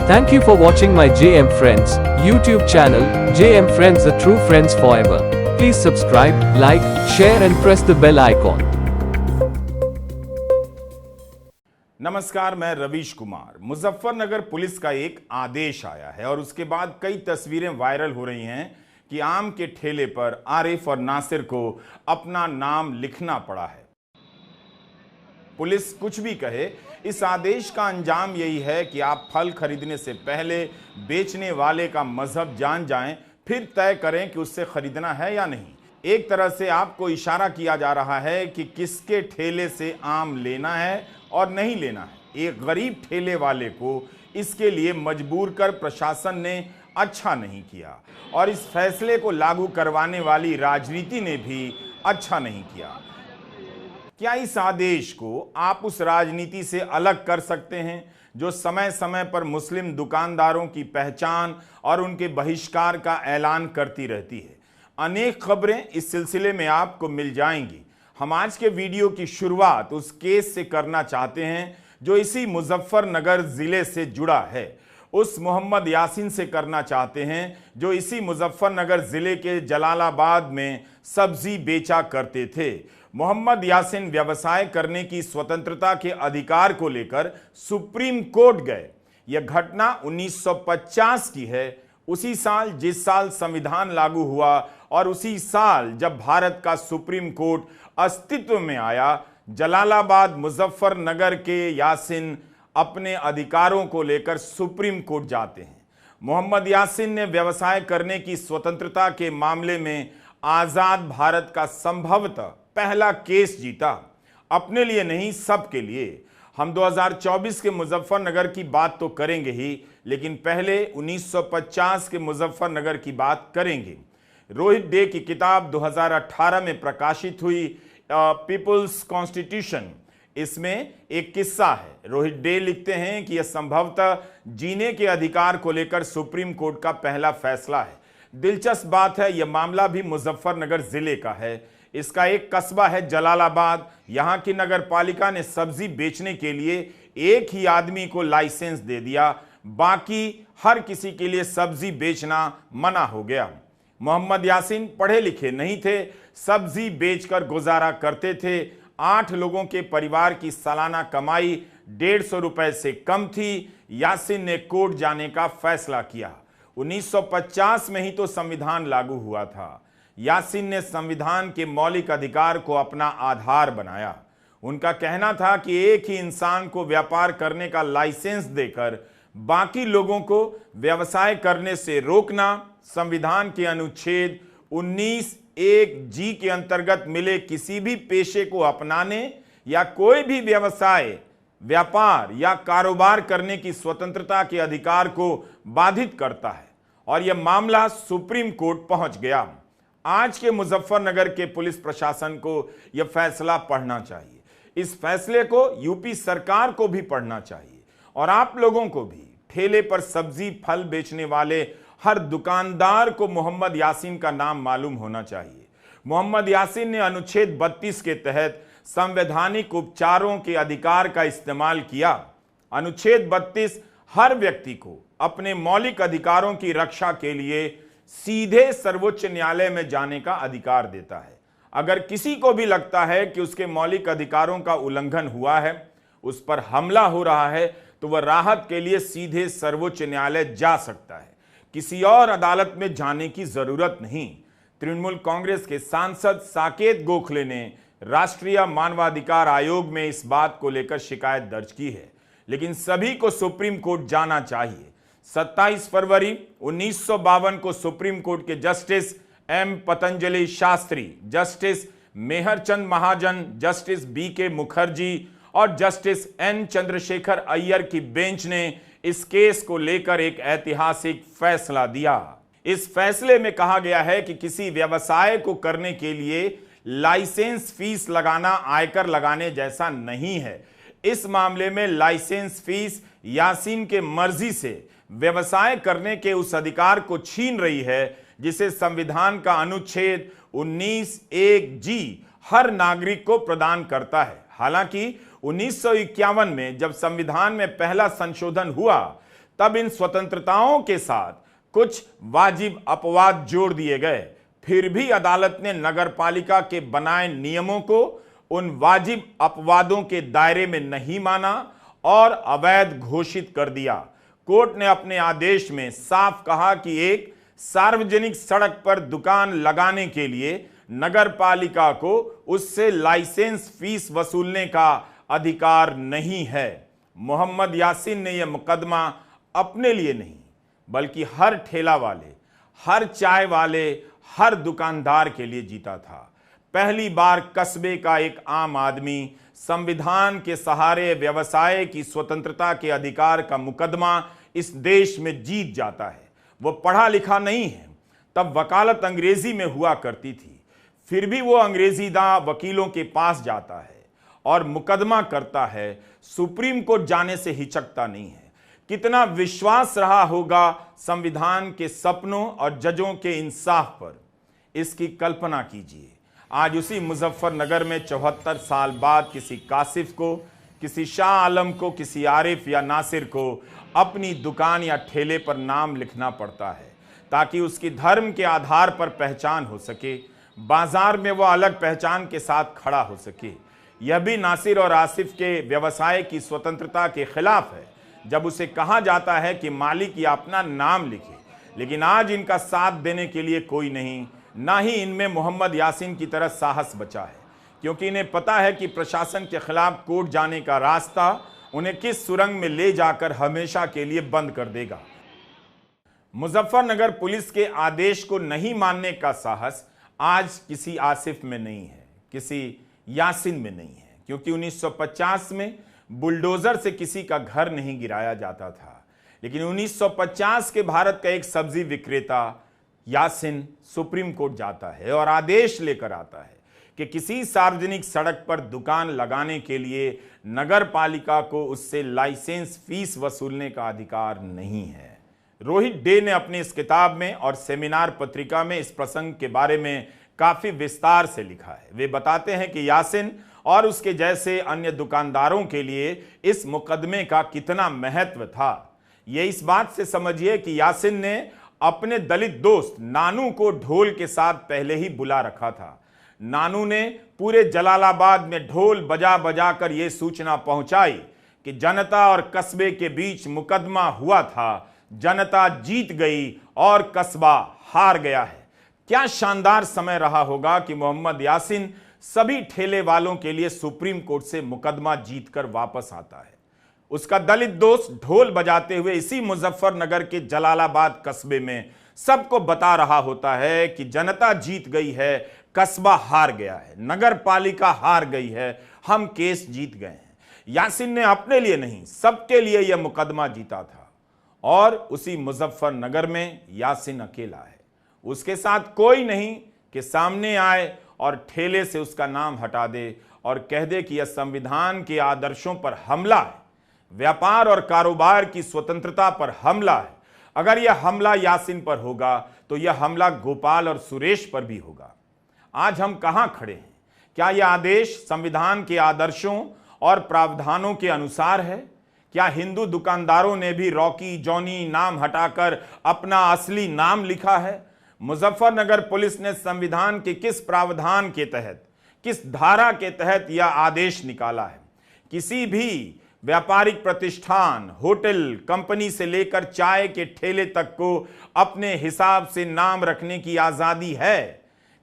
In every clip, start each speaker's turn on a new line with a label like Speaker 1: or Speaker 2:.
Speaker 1: Thank you for watching my JM Friends YouTube channel, JM Friends, the true friends forever. Please subscribe, like, share and press the bell icon.
Speaker 2: नमस्कार, मैं Ravish Kumar. Muzaffarnagar police का एक आदेश आया है और उसके बाद कई तस्वीरें वायरल हो रही हैं कि आम के ठेले पर आरिफ और नासिर को अपना नाम लिखना पड़ा है। पुलिस कुछ भी कहे, इस आदेश का अंजाम यही है कि आप फल खरीदने से पहले बेचने वाले का मजहब जान जाएं, फिर तय करें कि उससे खरीदना है या नहीं। एक तरह से आपको इशारा किया जा रहा है कि किसके ठेले से आम लेना है और नहीं लेना है। एक गरीब ठेले वाले को इसके लिए मजबूर कर प्रशासन ने अच्छा नहीं किया और इस फैसले को लागू करवाने वाली राजनीति ने भी अच्छा नहीं किया। क्या इस आदेश को आप उस राजनीति से अलग कर सकते हैं जो समय समय पर मुस्लिम दुकानदारों की पहचान और उनके बहिष्कार का ऐलान करती रहती है? अनेक खबरें इस सिलसिले में आपको मिल जाएंगी। हम आज के वीडियो की शुरुआत उस केस से करना चाहते हैं जो इसी मुजफ्फरनगर जिले से जुड़ा है। उस मोहम्मद यासीन से करना चाहते हैं जो इसी मुजफ्फरनगर जिले के जलालाबाद में सब्जी बेचा करते थे। मोहम्मद यासीन व्यवसाय करने की स्वतंत्रता के अधिकार को लेकर सुप्रीम कोर्ट गए। यह घटना 1950 की है, उसी साल जिस साल संविधान लागू हुआ और उसी साल जब भारत का सुप्रीम कोर्ट अस्तित्व में आया। जलालाबाद मुजफ्फरनगर के यासीन अपने अधिकारों को लेकर सुप्रीम कोर्ट जाते हैं। मोहम्मद यासीन ने व्यवसाय करने की स्वतंत्रता के मामले में आजाद भारत का संभवतः पहला केस जीता। अपने लिए नहीं, सबके लिए। हम 2024 के मुजफ्फरनगर की बात तो करेंगे ही, लेकिन पहले 1950 के मुजफ्फरनगर की बात करेंगे। रोहित डे की किताब 2018 में प्रकाशित हुई पीपुल्स कॉन्स्टिट्यूशन, इसमें एक किस्सा है। रोहित डे लिखते हैं कि यह संभवतः जीने के अधिकार को लेकर सुप्रीम कोर्ट का पहला फैसला है। दिलचस्प बात है, यह मामला भी मुजफ्फरनगर जिले का है। इसका एक कस्बा है जलालाबाद। यहां की नगर पालिका ने सब्जी बेचने के लिए एक ही आदमी को लाइसेंस दे दिया, बाकी हर किसी के लिए सब्जी बेचना मना हो गया। मोहम्मद यासीन पढ़े लिखे नहीं थे, सब्जी बेचकर गुजारा करते थे। 8 लोगों के परिवार की सालाना कमाई 150 रुपए से कम थी। यासीन ने कोर्ट जाने का फैसला किया। 1950 में ही तो संविधान लागू हुआ था। यासीन ने संविधान के मौलिक अधिकार को अपना आधार बनाया। उनका कहना था कि एक ही इंसान को व्यापार करने का लाइसेंस देकर बाकी लोगों को व्यवसाय करने से रोकना संविधान के अनुच्छेद 19(1)(g) के अंतर्गत मिले किसी भी पेशे को अपनाने या कोई भी व्यवसाय, व्यापार या कारोबार करने की स्वतंत्रता के अधिकार को बाधित करता है। और यह मामला सुप्रीम कोर्ट पहुंच गया। आज के मुजफ्फरनगर के पुलिस प्रशासन को यह फैसला पढ़ना चाहिए। इस फैसले को यूपी सरकार को भी पढ़ना चाहिए और आप लोगों को भी। ठेले पर सब्जी फल बेचने वाले हर दुकानदार को मोहम्मद यासीन का नाम मालूम होना चाहिए। मोहम्मद यासीन ने अनुच्छेद 32 के तहत संवैधानिक उपचारों के अधिकार का इस्तेमाल किया। अनुच्छेद 32 हर व्यक्ति को अपने मौलिक अधिकारों की रक्षा के लिए सीधे सर्वोच्च न्यायालय में जाने का अधिकार देता है। अगर किसी को भी लगता है कि उसके मौलिक अधिकारों का उल्लंघन हुआ है, उस पर हमला हो रहा है, तो वह राहत के लिए सीधे सर्वोच्च न्यायालय जा सकता है। किसी और अदालत में जाने की जरूरत नहीं। तृणमूल कांग्रेस के सांसद साकेत गोखले ने राष्ट्रीय मानवाधिकार आयोग में इस बात को लेकर शिकायत दर्ज की है, लेकिन सभी को सुप्रीम कोर्ट जाना चाहिए। 27 फरवरी 1952 को सुप्रीम कोर्ट के justice M Patanjali Shastri, justice Mehr Chand Mahajan, justice BK Mukherjee और जस्टिस N चंद्रशेखर अय्यर की बेंच ने इस केस को लेकर एक ऐतिहासिक फैसला दिया। इस फैसले में कहा गया है कि किसी व्यवसाय को करने के लिए लाइसेंस फीस लगाना आयकर लगाने जैसा नहीं है। इस मामले में लाइसेंस फीस यासीन के मर्जी से व्यवसाय करने के उस अधिकार को छीन रही है जिसे संविधान का अनुच्छेद 19(1)(g) हर नागरिक को प्रदान करता है। हालांकि 1951 में जब संविधान में पहला संशोधन हुआ तब इन स्वतंत्रताओं के साथ कुछ वाजिब अपवाद जोड़ दिए गए। फिर भी अदालत ने नगरपालिका के बनाए नियमों को उन वाजिब अपवादों के दायरे में नहीं माना और अवैध घोषित कर दिया। कोर्ट ने अपने आदेश में साफ कहा कि एक सार्वजनिक सड़क पर दुकान लगाने के लिए नगरपालिका को उससे लाइसेंस फीस वसूलने का अधिकार नहीं है। मोहम्मद यासीन ने यह मुकदमा अपने लिए नहीं बल्कि हर ठेला वाले, हर चाय वाले, हर दुकानदार के लिए जीता था। पहली बार कस्बे का एक आम आदमी संविधान के सहारे व्यवसाय की स्वतंत्रता के अधिकार का मुकदमा इस देश में जीत जाता है। वो पढ़ा लिखा नहीं है, तब वकालत अंग्रेजी में हुआ करती थी, फिर भी वो अंग्रेजीदा वकीलों के पास जाता है और मुकदमा करता है। सुप्रीम कोर्ट जाने से हिचकता नहीं है। कितना विश्वास रहा होगा संविधान के सपनों और जजों के इंसाफ पर, इसकी कल्पना कीजिए। आज उसी मुजफ्फरनगर में 74 साल बाद किसी कासिफ को, किसी शाह आलम को, किसी आरिफ या नासिर को अपनी दुकान या ठेले पर नाम लिखना पड़ता है ताकि उसकी धर्म के आधार पर पहचान हो सके, बाजार में वह अलग पहचान के साथ खड़ा हो सके। यह भी नासिर और आसिफ के व्यवसाय की स्वतंत्रता के खिलाफ है जब उसे कहा जाता है कि मालिक या अपना नाम लिखे। लेकिन आज इनका साथ देने के लिए कोई नहीं, ना ही इनमें मोहम्मद यासीन की तरह साहस बचा है, क्योंकि इन्हें पता है कि प्रशासन के खिलाफ कोर्ट जाने का रास्ता उन्हें किस सुरंग में ले जाकर हमेशा के लिए बंद कर देगा। मुजफ्फरनगर पुलिस के आदेश को नहीं मानने का साहस आज किसी आसिफ में नहीं है, किसी यासीन में नहीं है, क्योंकि 1950 में बुलडोजर से किसी का घर नहीं गिराया जाता था। लेकिन 1950 के भारत का एक सब्जी विक्रेता यासीन सुप्रीम कोर्ट जाता है और आदेश लेकर आता है कि किसी सार्वजनिक सड़क पर दुकान लगाने के लिए नगर पालिका को उससे लाइसेंस फीस वसूलने का अधिकार नहीं है। रोहित डे ने अपनी इस किताब में और सेमिनार पत्रिका में इस प्रसंग के बारे में काफी विस्तार से लिखा है। वे बताते हैं कि यासीन और उसके जैसे अन्य दुकानदारों के लिए इस मुकदमे का कितना महत्व था। ये इस बात से समझिए कि यासीन ने अपने दलित दोस्त नानू को ढोल के साथ पहले ही बुला रखा था। नानू ने पूरे जलालाबाद में ढोल बजा बजा कर यह सूचना पहुंचाई कि जनता और कस्बे के बीच मुकदमा हुआ था, जनता जीत गई और कस्बा हार गया है। क्या शानदार समय रहा होगा कि मोहम्मद यासीन सभी ठेले वालों के लिए सुप्रीम कोर्ट से मुकदमा जीतकर वापस आता है। उसका दलित दोस्त ढोल बजाते हुए इसी मुजफ्फरनगर के जलालाबाद कस्बे में सबको बता रहा होता है कि जनता जीत गई है, कस्बा हार गया है, नगर पालिका हार गई है, हम केस जीत गए हैं। यासीन ने अपने लिए नहीं, सबके लिए यह मुकदमा जीता था और उसी मुजफ्फरनगर में यासीन अकेला है। उसके साथ कोई नहीं कि सामने आए और ठेले से उसका नाम हटा दे और कह दे कि यह संविधान के आदर्शों पर हमला है, व्यापार और कारोबार की स्वतंत्रता पर हमला है। अगर यह हमला यासीन पर होगा तो यह हमला गोपाल और सुरेश पर भी होगा। आज हम कहां खड़े हैं? क्या यह आदेश संविधान के आदर्शों और प्रावधानों के अनुसार है? क्या हिंदू दुकानदारों ने भी रॉकी जॉनी नाम हटाकर अपना असली नाम लिखा है? मुजफ्फरनगर पुलिस ने संविधान के किस प्रावधान के तहत, किस धारा के तहत यह आदेश निकाला है? किसी भी व्यापारिक प्रतिष्ठान, होटल, कंपनी से लेकर चाय के ठेले तक को अपने हिसाब से नाम रखने की आजादी है।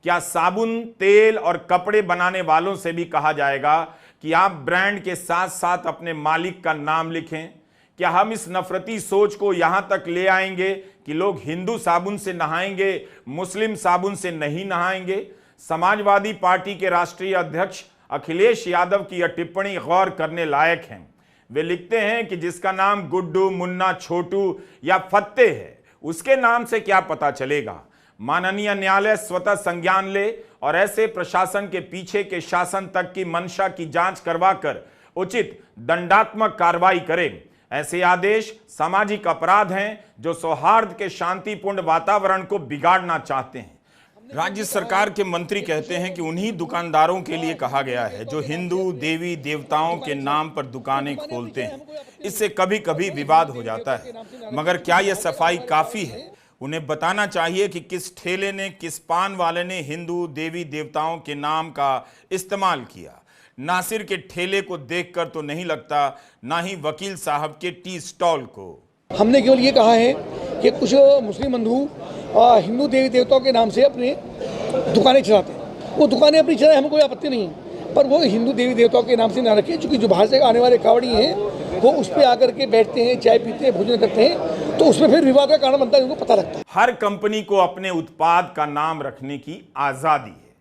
Speaker 2: क्या साबुन, तेल और कपड़े बनाने वालों से भी कहा जाएगा कि आप ब्रांड के साथ साथ अपने मालिक का नाम लिखें? क्या हम इस नफरती सोच को यहां तक ले आएंगे कि लोग हिंदू साबुन से नहाएंगे, मुस्लिम साबुन से नहीं नहाएंगे? समाजवादी पार्टी के राष्ट्रीय अध्यक्ष अखिलेश यादव की यह टिप्पणी गौर करने लायक है। वे लिखते हैं कि जिसका नाम गुड्डू, मुन्ना, छोटू या फत्ते है, उसके नाम से क्या पता चलेगा? माननीय न्यायालय स्वतः संज्ञान ले और ऐसे प्रशासन के पीछे के शासन तक की मंशा की जांच करवाकर उचित दंडात्मक कार्रवाई करे। ऐसे आदेश सामाजिक अपराध हैं जो सौहार्द के शांतिपूर्ण वातावरण को बिगाड़ना चाहते हैं। राज्य सरकार के मंत्री कहते हैं कि उन्हीं दुकानदारों के लिए कहा गया है जो हिंदू देवी देवताओं के नाम पर दुकानें खोलते हैं। इससे कभी कभी विवाद हो जाता है, मगर क्या यह सफाई काफी है? उन्हें बताना चाहिए कि किस ठेले ने, किस पान वाले ने हिंदू देवी देवताओं के नाम का इस्तेमाल किया। नासिर के ठेले को देखकर तो नहीं लगता, ना ही वकील साहब के टी स्टॉल को।
Speaker 3: हमने केवल ये कहा है कि कुछ मुस्लिम बंधु हिंदू देवी देवताओं के नाम से अपने दुकानें चलाते हैं। वो दुकानें अपनी चलाएं, हमें कोई आपत्ति नहीं है, पर वो हिंदू देवी देवताओं के नाम से ना रखें, क्योंकि जो बाहर से आने वाले कावड़ी हैं वो उस पर आकर के बैठते हैं, चाय पीते हैं, भोजन करते हैं, तो उसमें फिर विवाद का कारण बनता है, उनको पता लगता है।
Speaker 2: हर कंपनी को अपने उत्पाद का नाम रखने की आजादी है।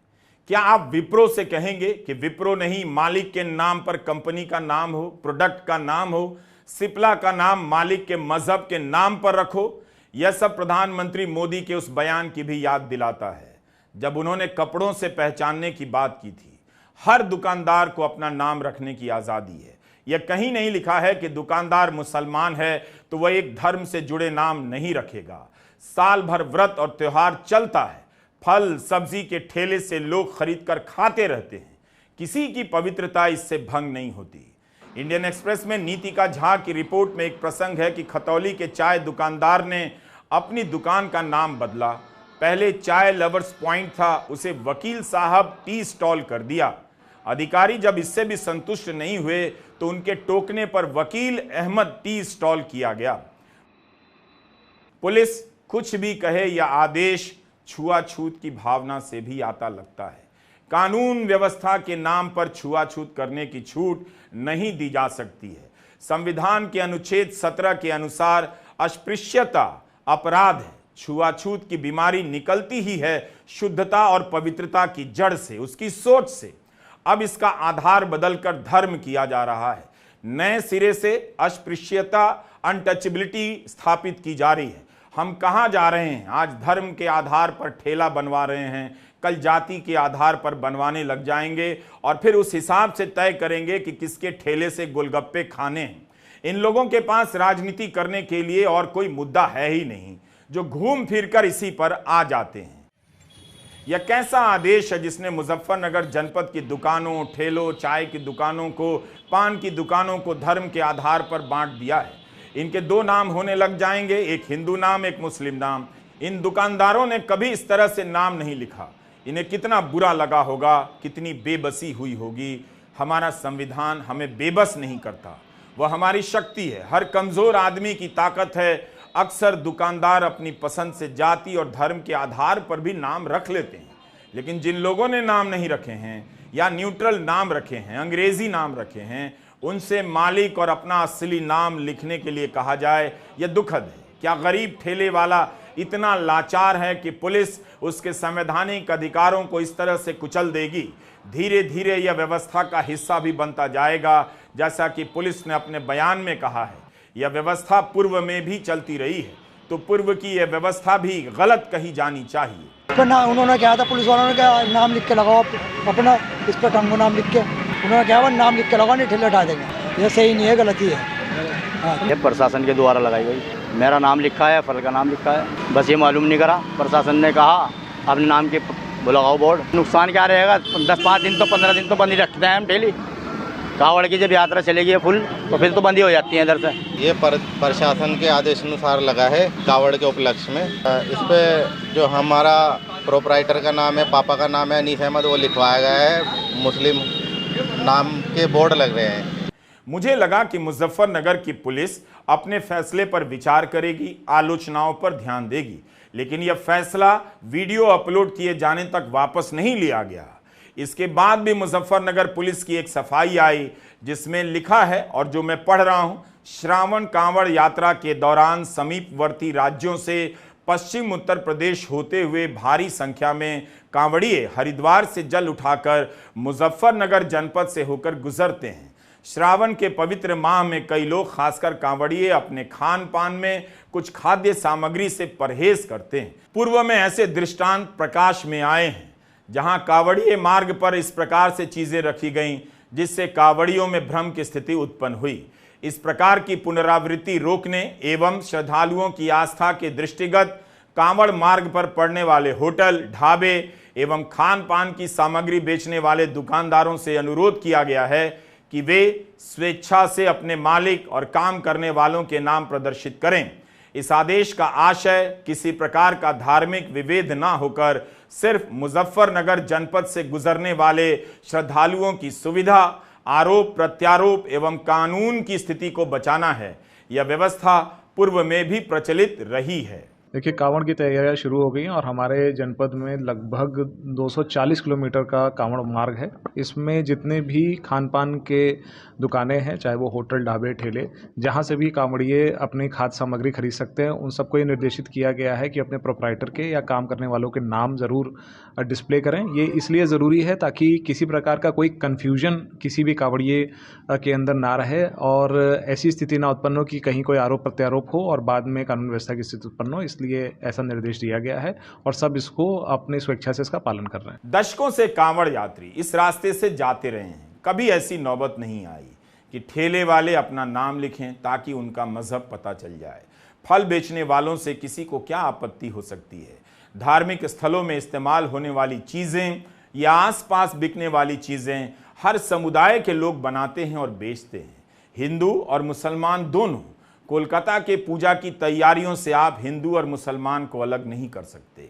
Speaker 2: क्या आप विप्रो से कहेंगे कि विप्रो नहीं, मालिक के नाम पर कंपनी का नाम हो, प्रोडक्ट का नाम हो, सिप्ला का नाम मालिक के मजहब के नाम पर रखो? यह सब प्रधानमंत्री मोदी के उस बयान की भी याद दिलाता है जब उन्होंने कपड़ों से पहचानने की बात की थी। हर दुकानदार को अपना नाम रखने की आजादी है। यह कहीं नहीं लिखा है कि दुकानदार मुसलमान है तो वह एक धर्म से जुड़े नाम नहीं रखेगा। साल भर व्रत और त्योहार चलता है, फल सब्जी के ठेले से लोग खरीद कर खाते रहते हैं, किसी की पवित्रता इससे भंग नहीं होती। इंडियन एक्सप्रेस में नीतिका झा की रिपोर्ट में एक प्रसंग है कि खतौली के चाय दुकानदार ने अपनी दुकान का नाम बदला। पहले चाय लवर्स पॉइंट था, उसे वकील साहब टी स्टॉल कर दिया। अधिकारी जब इससे भी संतुष्ट नहीं हुए तो उनके टोकने पर वकील अहमद टी स्टॉल किया गया। पुलिस कुछ भी कहे, यह आदेश छुआछूत की भावना से भी आता लगता है। कानून व्यवस्था के नाम पर छुआछूत करने की छूट नहीं दी जा सकती है। संविधान के अनुच्छेद 17 के अनुसार अस्पृश्यता अपराध है। छुआछूत की बीमारी निकलती ही है शुद्धता और पवित्रता की जड़ से, उसकी सोच से। अब इसका आधार बदलकर धर्म किया जा रहा है। नए सिरे से अस्पृश्यता, अनटचेबिलिटी स्थापित की जा रही है। हम कहां जा रहे हैं? आज धर्म के आधार पर ठेला बनवा रहे हैं, कल जाति के आधार पर बनवाने लग जाएंगे और फिर उस हिसाब से तय करेंगे कि किसके ठेले से गोलगप्पे खाने हैं। इन लोगों के पास राजनीति करने के लिए और कोई मुद्दा है ही नहीं, जो घूम फिरकर इसी पर आ जाते हैं। यह कैसा आदेश है जिसने मुजफ्फरनगर जनपद की दुकानों, ठेलों, चाय की दुकानों को, पान की दुकानों को धर्म के आधार पर बांट दिया है? इनके दो नाम होने लग जाएंगे, एक हिंदू नाम, एक मुस्लिम नाम। इन दुकानदारों ने कभी इस तरह से नाम नहीं लिखा। इन्हें कितना बुरा लगा होगा, कितनी बेबसी हुई होगी। हमारा संविधान हमें बेबस नहीं करता, वह हमारी शक्ति है, हर कमजोर आदमी की ताकत है। अक्सर दुकानदार अपनी पसंद से जाति और धर्म के आधार पर भी नाम रख लेते हैं, लेकिन जिन लोगों ने नाम नहीं रखे हैं या न्यूट्रल नाम रखे हैं, अंग्रेजी नाम रखे हैं, उनसे मालिक और अपना असली नाम लिखने के लिए कहा जाए, यह दुखद है। क्या गरीब ठेले वाला इतना लाचार है कि पुलिस उसके संवैधानिक अधिकारों को इस तरह से कुचल देगी? धीरे धीरे यह व्यवस्था का हिस्सा भी बनता जाएगा। जैसा कि पुलिस ने अपने बयान में कहा है, यह व्यवस्था पूर्व में भी चलती रही है, तो पूर्व की यह व्यवस्था भी गलत कही जानी चाहिए।
Speaker 4: उन्होंने कहा था, पुलिस वालों ने कहा नाम लिख के लगाओ अपना, इस पर टंगो नाम लिख के। उन्होंने कहा नाम लिख के लगाओ, नहीं ठेले हटा देंगे। यह सही नहीं है, गलती है। हाँ।
Speaker 5: ये प्रशासन के द्वारा लगाई गई। मेरा नाम लिखा है, फल का नाम लिखा है, बस ये मालूम नहीं करा। प्रशासन ने कहा अपने नाम के लगाओ बोर्ड। नुकसान क्या रहेगा? 10-5 दिन तो 15 दिन तो बंद ही रखते हैं हम डेली। कावड़ की जब यात्रा चलेगी फुल तो फिर तो बंदी हो जाती है इधर से।
Speaker 6: ये प्रशासन के आदेश अनुसार लगा है कावड़ के उपलक्ष्य में। इस पे जो हमारा प्रोपराइटर का नाम है, पापा का नाम है अनीस अहमद, वो लिखवाया गया है। मुस्लिम नाम के बोर्ड लग रहे हैं।
Speaker 2: मुझे लगा कि मुजफ्फरनगर की पुलिस अपने फैसले पर विचार करेगी, आलोचनाओं पर ध्यान देगी, लेकिन यह फैसला वीडियो अपलोड किए जाने तक वापस नहीं लिया गया। इसके बाद भी मुजफ्फरनगर पुलिस की एक सफाई आई जिसमें लिखा है, और जो मैं पढ़ रहा हूं, श्रावण कांवड़ यात्रा के दौरान समीपवर्ती राज्यों से पश्चिम उत्तर प्रदेश होते हुए भारी संख्या में कांवड़िए हरिद्वार से जल उठाकर मुजफ्फरनगर जनपद से होकर गुजरते हैं। श्रावण के पवित्र माह में कई लोग, खासकर कांवड़िए, अपने खान पान में कुछ खाद्य सामग्री से परहेज करते हैं। पूर्व में ऐसे दृष्टांत प्रकाश में आए हैं जहां कांवड़िए मार्ग पर इस प्रकार से चीजें रखी गईं जिससे कांवड़ियों में भ्रम की स्थिति उत्पन्न हुई। इस प्रकार की पुनरावृत्ति रोकने एवं श्रद्धालुओं की आस्था के दृष्टिगत कांवड़ मार्ग पर पड़ने वाले होटल, ढाबे एवं खान पान की सामग्री बेचने वाले दुकानदारों से अनुरोध किया गया है कि वे स्वेच्छा से अपने मालिक और काम करने वालों के नाम प्रदर्शित करें। इस आदेश का आशय किसी प्रकार का धार्मिक विभेद न होकर सिर्फ मुजफ्फरनगर जनपद से गुजरने वाले श्रद्धालुओं की सुविधा, आरोप प्रत्यारोप एवं कानून की स्थिति को बचाना है। यह व्यवस्था पूर्व में भी प्रचलित रही है।
Speaker 7: देखिए, कांवड़ की तैयारियां शुरू हो गई हैं और हमारे जनपद में लगभग 240 किलोमीटर का कांवड़ मार्ग है। इसमें जितने भी खान पान के दुकानें हैं, चाहे वो होटल, ढाबे, ठेले, जहां से भी कांवड़िए अपनी खाद्य सामग्री खरीद सकते हैं, उन सबको ये निर्देशित किया गया है कि अपने प्रोप्राइटर के या काम करने वालों के नाम ज़रूर डिस्प्ले करें। ये इसलिए ज़रूरी है ताकि किसी प्रकार का कोई कन्फ्यूजन किसी भी कांवड़िए के अंदर ना रहे और ऐसी स्थिति ना उत्पन्न हो कि कहीं कोई आरोप प्रत्यारोप हो और बाद में कानून व्यवस्था की स्थिति उत्पन्न हो। इसलिए ऐसा निर्देश दिया गया है और सब इसको अपनी स्वेच्छा से इसका पालन कर रहे हैं।
Speaker 2: दशकों से कांवड़ यात्री इस रास्ते से जाते रहे हैं। कभी ऐसी नौबत नहीं आई कि ठेले वाले अपना नाम लिखें ताकि उनका मजहब पता चल जाए। फल बेचने वालों से किसी को क्या आपत्ति हो सकती है? धार्मिक स्थलों में इस्तेमाल होने वाली चीजें या आसपास बिकने वाली चीजें हर समुदाय के लोग बनाते हैं और बेचते हैं। हिंदू और मुसलमान दोनों। कोलकाता के पूजा की तैयारियों से आप हिंदू और मुसलमान को अलग नहीं कर सकते।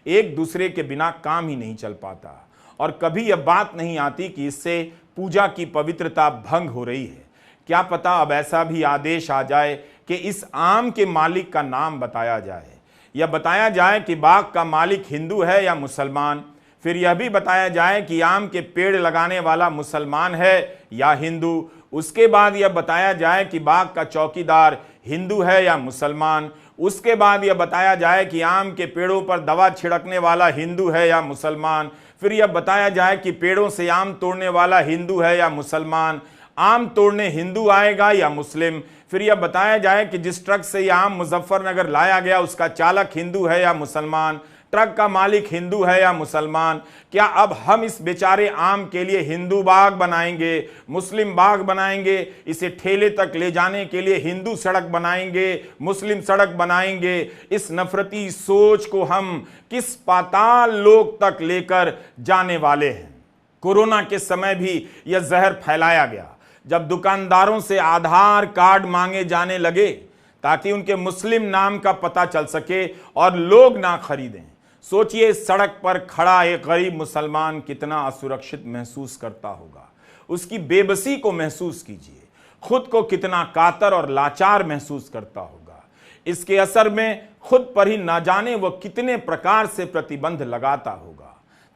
Speaker 2: एक दूसरे के बिना काम ही नहीं चल पाता और कभी यह बात नहीं आती कि इससे पूजा की पवित्रता भंग हो रही है। क्या पता अब ऐसा भी आदेश आ जाए कि इस आम के मालिक का नाम बताया जाए, या बताया जाए कि बाग का मालिक हिंदू है या मुसलमान, फिर यह भी बताया जाए कि आम के पेड़ लगाने वाला मुसलमान है या हिंदू। उसके बाद यह बताया जाए कि बाग का चौकीदार हिंदू है या मुसलमान। उसके बाद यह बताया जाए कि आम के पेड़ों पर दवा छिड़कने वाला हिंदू है या मुसलमान। फिर यह बताया जाए कि पेड़ों से आम तोड़ने वाला हिंदू है या मुसलमान। आम तोड़ने हिंदू आएगा या मुस्लिम। फिर यह बताया जाए कि जिस ट्रक से यह आम मुजफ्फरनगर लाया गया उसका चालक हिंदू है या मुसलमान, ट्रक का मालिक हिंदू है या मुसलमान। क्या अब हम इस बेचारे आम के लिए हिंदू बाग बनाएंगे, मुस्लिम बाग बनाएंगे? इसे ठेले तक ले जाने के लिए हिंदू सड़क बनाएंगे, मुस्लिम सड़क बनाएंगे? इस नफरती सोच को हम किस पाताल लोक तक लेकर जाने वाले हैं? कोरोना के समय भी यह जहर फैलाया गया जब दुकानदारों से आधार कार्ड मांगे जाने लगे ताकि उनके मुस्लिम नाम का पता चल सके और लोग ना खरीदें। सोचिए, सड़क पर खड़ा एक गरीब मुसलमान कितना असुरक्षित महसूस करता होगा। उसकी बेबसी को महसूस कीजिए, खुद को कितना कातर और लाचार महसूस करता होगा। इसके असर में खुद पर ही ना जाने वो कितने प्रकार से प्रतिबंध लगाता होगा।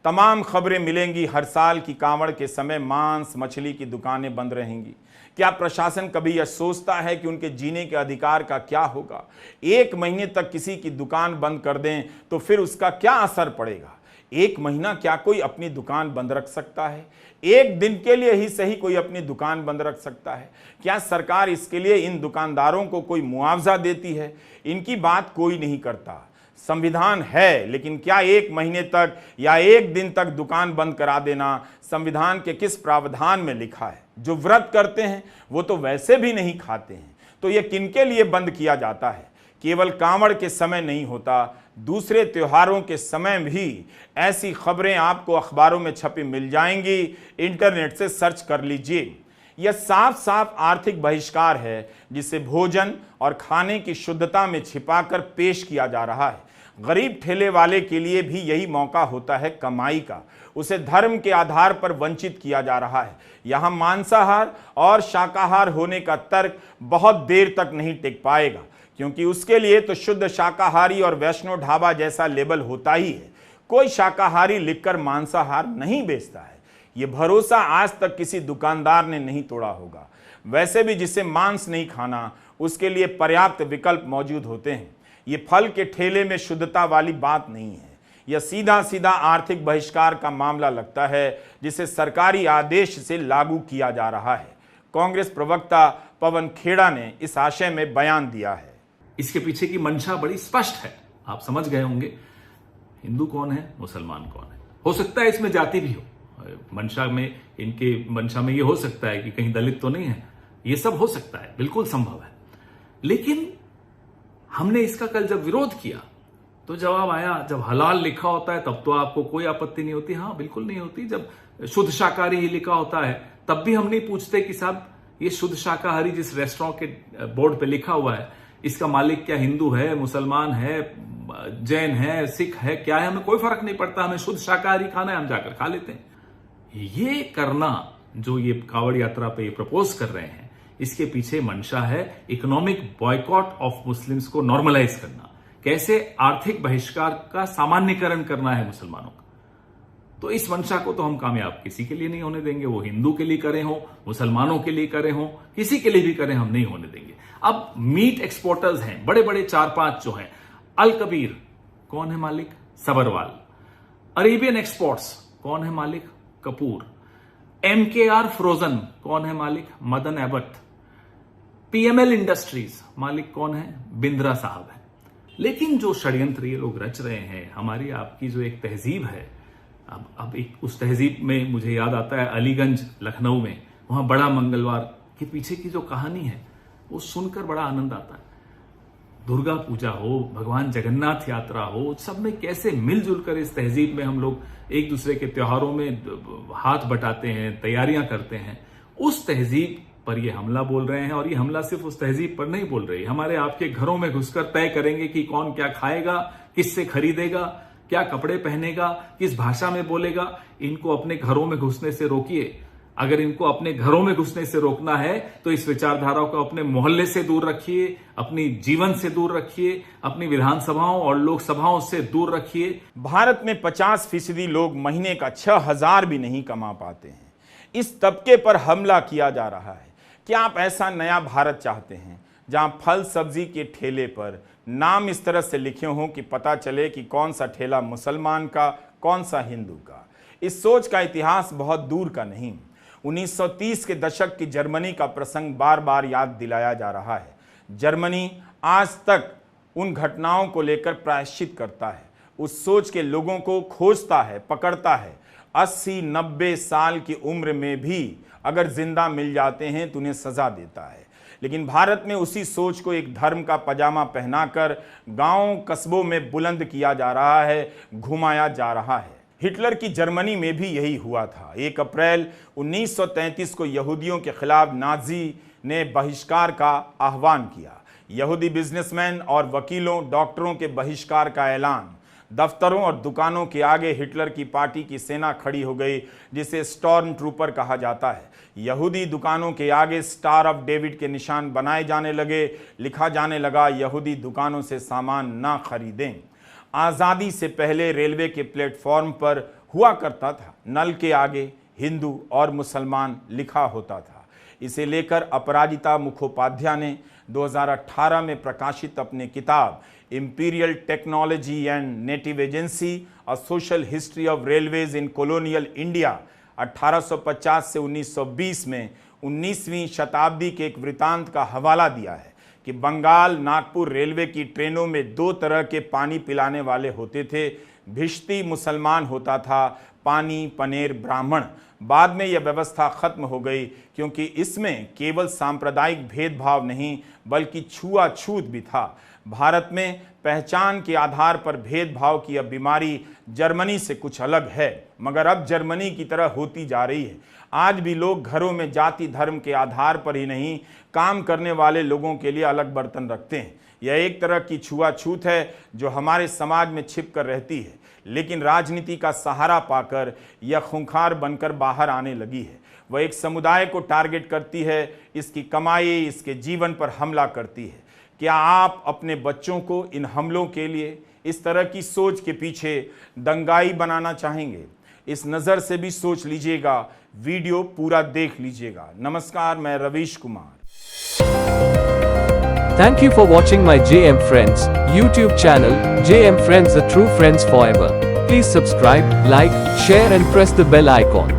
Speaker 2: तमाम खबरें मिलेंगी हर साल की कांवड़ के समय मांस मछली की दुकानें बंद रहेंगी। क्या प्रशासन कभी यह सोचता है कि उनके जीने के अधिकार का क्या होगा? एक महीने तक किसी की दुकान बंद कर दें तो फिर उसका क्या असर पड़ेगा? एक महीना क्या कोई अपनी दुकान बंद रख सकता है? एक दिन के लिए ही सही कोई अपनी दुकान बंद रख सकता है? क्या सरकार इसके लिए इन दुकानदारों को कोई मुआवजा देती है? इनकी बात कोई नहीं करता। संविधान है, लेकिन क्या एक महीने तक या एक दिन तक दुकान बंद करा देना संविधान के किस प्रावधान में लिखा है? जो व्रत करते हैं वो तो वैसे भी नहीं खाते हैं, तो ये किनके लिए बंद किया जाता है? केवल कांवड़ के समय नहीं होता, दूसरे त्योहारों के समय भी ऐसी खबरें आपको अखबारों में छपी मिल जाएंगी। इंटरनेट से सर्च कर लीजिए। यह साफ साफ आर्थिक बहिष्कार है जिसे भोजन और खाने की शुद्धता में छिपाकर पेश किया जा रहा है। गरीब ठेले वाले के लिए भी यही मौका होता है कमाई का। उसे धर्म के आधार पर वंचित किया जा रहा है। यहाँ मांसाहार और शाकाहार होने का तर्क बहुत देर तक नहीं टिक पाएगा, क्योंकि उसके लिए तो शुद्ध शाकाहारी और वैष्णो ढाबा जैसा लेबल होता ही है। कोई शाकाहारी लिखकर मांसाहार नहीं बेचता है। ये भरोसा आज तक किसी दुकानदार ने नहीं तोड़ा होगा। वैसे भी जिसे मांस नहीं खाना उसके लिए पर्याप्त विकल्प मौजूद होते हैं। ये फल के ठेले में शुद्धता वाली बात नहीं है। यह सीधा सीधा आर्थिक बहिष्कार का मामला लगता है जिसे सरकारी आदेश से लागू किया जा रहा है। कांग्रेस प्रवक्ता पवन खेड़ा ने इस आशय में बयान दिया है।
Speaker 8: इसके पीछे की मंशा बड़ी स्पष्ट है, आप समझ गए होंगे। हिंदू कौन है, मुसलमान कौन है। हो सकता है इसमें जाति भी हो, मंशा में, इनके मंशा में ये हो सकता है कि कहीं दलित तो नहीं है, ये सब हो सकता है, बिल्कुल संभव है। लेकिन हमने इसका कल जब विरोध किया तो जवाब आया, जब हलाल लिखा होता है तब तो आपको कोई आपत्ति नहीं होती। हाँ, बिल्कुल नहीं होती। जब शुद्ध शाकाहारी ही लिखा होता है तब भी हम नहीं पूछते कि साहब ये शुद्ध शाकाहारी जिस रेस्टोरेंट के बोर्ड पे लिखा हुआ है, इसका मालिक क्या हिंदू है, मुसलमान है, जैन है, सिख है, क्या है, हमें कोई फर्क नहीं पड़ता, हमें शुद्ध शाकाहारी खाना है, हम जाकर खा लेते हैं। ये करना जो ये कावड़ यात्रा पे ये प्रपोज कर रहे हैं, इसके पीछे मंशा है इकोनॉमिक बॉयकॉट ऑफ मुस्लिम्स को नॉर्मलाइज करना, कैसे आर्थिक बहिष्कार का सामान्यकरण करना है मुसलमानों का। तो इस मंशा को तो हम कामयाब किसी के लिए नहीं होने देंगे, वो हिंदू के लिए करे हो, मुसलमानों के लिए करे हो, किसी के लिए भी करें, हम नहीं होने देंगे। अब मीट एक्सपोर्टर्स हैं बड़े बड़े 4-5 जो हैं, अल कबीर कौन है मालिक? सबरवाल। अरेबियन एक्सपोर्ट्स कौन है मालिक? कपूर। MKR फ्रोजन कौन है मालिक? मदन एबट। PML इंडस्ट्रीज मालिक कौन है? बिंद्रा साहब है। लेकिन जो षड्यंत्र ये लोग रच रहे हैं, हमारी आपकी जो एक तहजीब है, अब एक उस तहजीब में मुझे याद आता है अलीगंज लखनऊ में, वहां बड़ा मंगलवार के पीछे की जो कहानी है वो सुनकर बड़ा आनंद आता है। दुर्गा पूजा हो, भगवान जगन्नाथ यात्रा हो, सब में कैसे मिलजुल कर इस तहजीब में हम लोग एक दूसरे के त्योहारों में हाथ बटाते हैं, तैयारियां करते हैं। उस तहजीब पर ये हमला बोल रहे हैं, और ये हमला सिर्फ उस तहजीब पर नहीं बोल रही, हमारे आपके घरों में घुसकर तय करेंगे कि कौन क्या खाएगा, किससे खरीदेगा, क्या कपड़े पहनेगा, किस भाषा में बोलेगा। इनको अपने घरों में घुसने से रोकिए। अगर इनको अपने घरों में घुसने से रोकना है तो इस विचारधारा को अपने मोहल्ले से दूर रखिए, अपनी जीवन से दूर रखिए, अपनी विधानसभाओं और लोकसभाओं से दूर रखिए।
Speaker 2: भारत में 50% लोग महीने का 6,000 भी नहीं कमा पाते हैं। इस तबके पर हमला किया जा रहा है। क्या आप ऐसा नया भारत चाहते हैं जहां फल सब्जी के ठेले पर नाम इस तरह से लिखे हों कि पता चले कि कौन सा ठेला मुसलमान का, कौन सा हिंदू का? इस सोच का इतिहास बहुत दूर का नहीं। 1930 के दशक की जर्मनी का प्रसंग बार बार याद दिलाया जा रहा है। जर्मनी आज तक उन घटनाओं को लेकर प्रायश्चित करता है, उस सोच के लोगों को खोजता है, पकड़ता है। 80-90 साल की उम्र में भी अगर जिंदा मिल जाते हैं तो उन्हें सजा देता है। लेकिन भारत में उसी सोच को एक धर्म का पजामा पहनाकर गांवों कस्बों में बुलंद किया जा रहा है, घुमाया जा रहा है। हिटलर की जर्मनी में भी यही हुआ था। 1 अप्रैल 1933 को यहूदियों के खिलाफ नाजी ने बहिष्कार का आह्वान किया। यहूदी बिजनेसमैन और वकीलों, डॉक्टरों के बहिष्कार का ऐलान। दफ्तरों और दुकानों के आगे हिटलर की पार्टी की सेना खड़ी हो गई, जिसे स्टॉर्म ट्रूपर कहा जाता है। यहूदी दुकानों के आगे स्टार ऑफ डेविड के निशान बनाए जाने लगे। लिखा जाने लगा, यहूदी दुकानों से सामान ना खरीदें। आज़ादी से पहले रेलवे के प्लेटफॉर्म पर हुआ करता था, नल के आगे हिंदू और मुसलमान लिखा होता था। इसे लेकर अपराजिता मुखोपाध्याय ने 2018 में प्रकाशित अपनी किताब imperial technology and native agency, a social history of railways in colonial India 1850 से 1920 में 19वीं शताब्दी के एक वृतांत का हवाला दिया है कि बंगाल नागपुर रेलवे की ट्रेनों में 2 तरह के पानी पिलाने वाले होते थे। भिश्ती मुसलमान होता था, पानी पनेर ब्राह्मण। बाद में यह व्यवस्था खत्म हो गई क्योंकि इसमें केवल सांप्रदायिक भेदभाव नहीं बल्कि छुआछूत भी था। भारत में पहचान के आधार पर भेदभाव की यह बीमारी जर्मनी से कुछ अलग है, मगर अब जर्मनी की तरह होती जा रही है। आज भी लोग घरों में जाति धर्म के आधार पर ही नहीं, काम करने वाले लोगों के लिए अलग बर्तन रखते हैं। यह एक तरह की छुआछूत है जो हमारे समाज में छिप कर रहती है, लेकिन राजनीति का सहारा पाकर यह खूंखार बनकर बाहर आने लगी है। वह एक समुदाय को टारगेट करती है, इसकी कमाई, इसके जीवन पर हमला करती है। क्या आप अपने बच्चों को इन हमलों के लिए इस तरह की सोच के पीछे दंगाई बनाना चाहेंगे? इस नज़र से भी सोच लीजिएगा, वीडियो पूरा देख लीजिएगा। नमस्कार, मैं Ravish Kumar.
Speaker 1: Thank you for watching my JM Friends YouTube channel, JM Friends, the true friends forever. Please subscribe, like, share and press the bell icon.